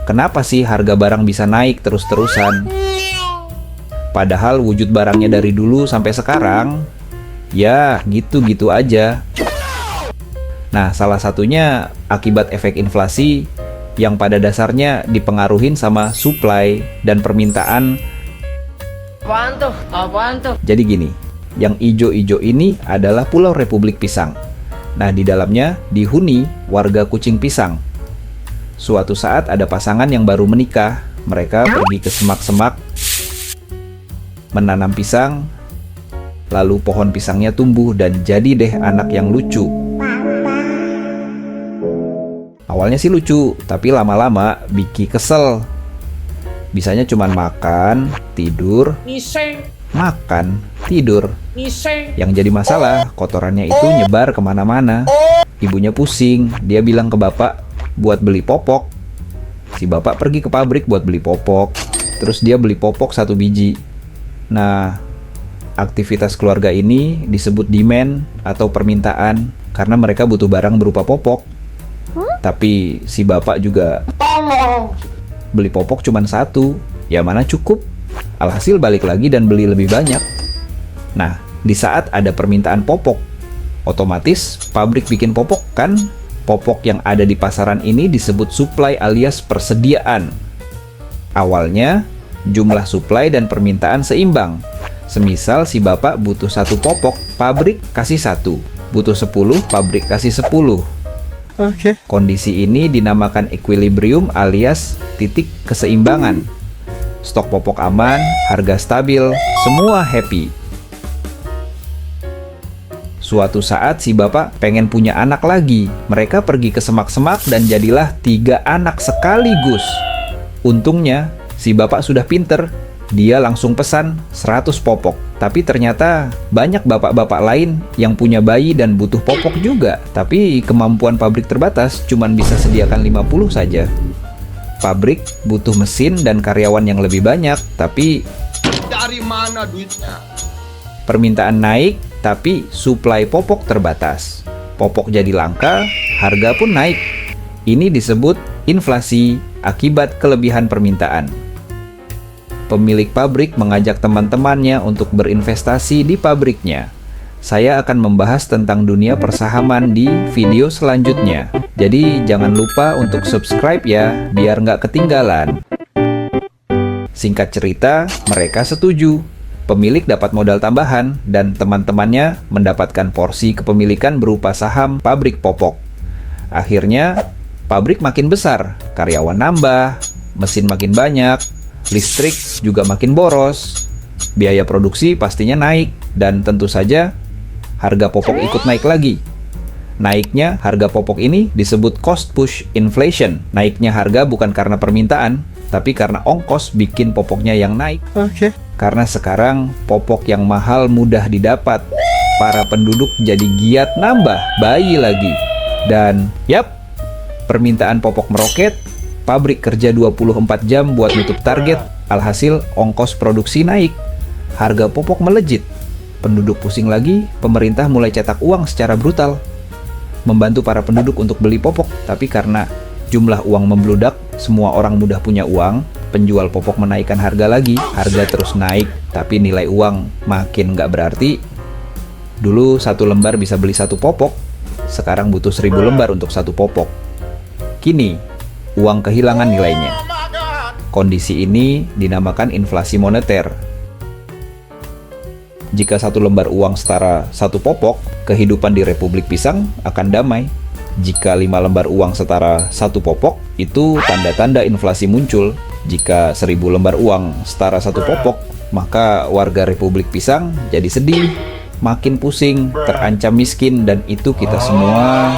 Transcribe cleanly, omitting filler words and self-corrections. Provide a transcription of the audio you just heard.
kenapa sih harga barang bisa naik terus-terusan? Padahal wujud barangnya dari dulu sampai sekarang, ya gitu-gitu aja. Nah, salah satunya akibat efek inflasi yang pada dasarnya dipengaruhin sama supply dan permintaan. Apaan tuh? Apaan tuh? Jadi gini, yang ijo-ijo ini adalah Pulau Republik Pisang. Nah, di dalamnya dihuni warga Kucing Pisang. Suatu saat ada pasangan yang baru menikah. Mereka pergi ke semak-semak, menanam pisang, lalu pohon pisangnya tumbuh dan jadi deh anak yang lucu. Awalnya sih lucu, tapi lama-lama bikin kesel. Bisanya cuman makan, tidur, makan, tidur. Yang jadi masalah, kotorannya itu nyebar kemana-mana. Ibunya pusing, dia bilang ke bapak buat beli popok. Si bapak pergi ke pabrik buat beli popok. Terus dia beli popok 1 biji. Nah, aktivitas keluarga ini disebut demand atau permintaan karena mereka butuh barang berupa popok. Tapi si bapak juga beli popok cuma 1, ya mana cukup. Alhasil balik lagi dan beli lebih banyak. Nah, di saat ada permintaan popok, otomatis pabrik bikin popok kan? Popok yang ada di pasaran ini disebut supply alias persediaan. Awalnya, jumlah supply dan permintaan seimbang. Semisal si bapak butuh 1 popok, pabrik kasih 1. Butuh 10, pabrik kasih 10. Oke. Kondisi ini dinamakan equilibrium alias titik keseimbangan. Stok popok aman, harga stabil, semua happy. Suatu saat si bapak pengen punya anak lagi. Mereka pergi ke semak-semak dan jadilah 3 anak sekaligus. Untungnya si bapak sudah pinter. Dia langsung pesan 100 popok. Tapi ternyata banyak bapak-bapak lain yang punya bayi dan butuh popok juga. Tapi kemampuan pabrik terbatas, cuman bisa sediakan 50 saja. Pabrik butuh mesin dan karyawan yang lebih banyak, tapi Dari mana duitnya? permintaan naik, tapi suplai popok terbatas. Popok jadi langka, harga pun naik. Ini disebut inflasi akibat kelebihan permintaan. Pemilik pabrik mengajak teman-temannya untuk berinvestasi di pabriknya. Saya akan membahas tentang dunia persahaman di video selanjutnya. Jadi jangan lupa untuk subscribe ya, biar nggak ketinggalan. Singkat cerita, mereka setuju. Pemilik dapat modal tambahan dan teman-temannya mendapatkan porsi kepemilikan berupa saham pabrik popok. Akhirnya, pabrik makin besar, karyawan nambah, mesin makin banyak, listrik juga makin boros, biaya produksi pastinya naik, dan tentu saja harga popok ikut naik lagi. Naiknya harga popok ini disebut cost push inflation. Naiknya harga bukan karena permintaan, tapi karena ongkos bikin popoknya yang naik. Oke. Karena sekarang popok yang mahal mudah didapat, para penduduk jadi giat nambah bayi lagi. Dan yap, permintaan popok meroket. Pabrik kerja 24 jam buat nutup target, alhasil ongkos produksi naik. Harga popok melejit. Penduduk pusing lagi, pemerintah mulai cetak uang secara brutal. Membantu para penduduk untuk beli popok, tapi karena jumlah uang membludak, semua orang mudah punya uang, penjual popok menaikkan harga lagi, harga terus naik, tapi nilai uang makin nggak berarti. Dulu 1 lembar bisa beli 1 popok, sekarang butuh 1000 lembar untuk 1 popok. Kini, uang kehilangan nilainya. Kondisi ini dinamakan inflasi moneter. Jika 1 lembar uang setara 1 popok, kehidupan di Republik Pisang akan damai. Jika 5 lembar uang setara 1 popok, itu tanda-tanda inflasi muncul. Jika 1000 lembar uang setara 1 popok, maka warga Republik Pisang jadi sedih, makin pusing, terancam miskin, dan itu kita semua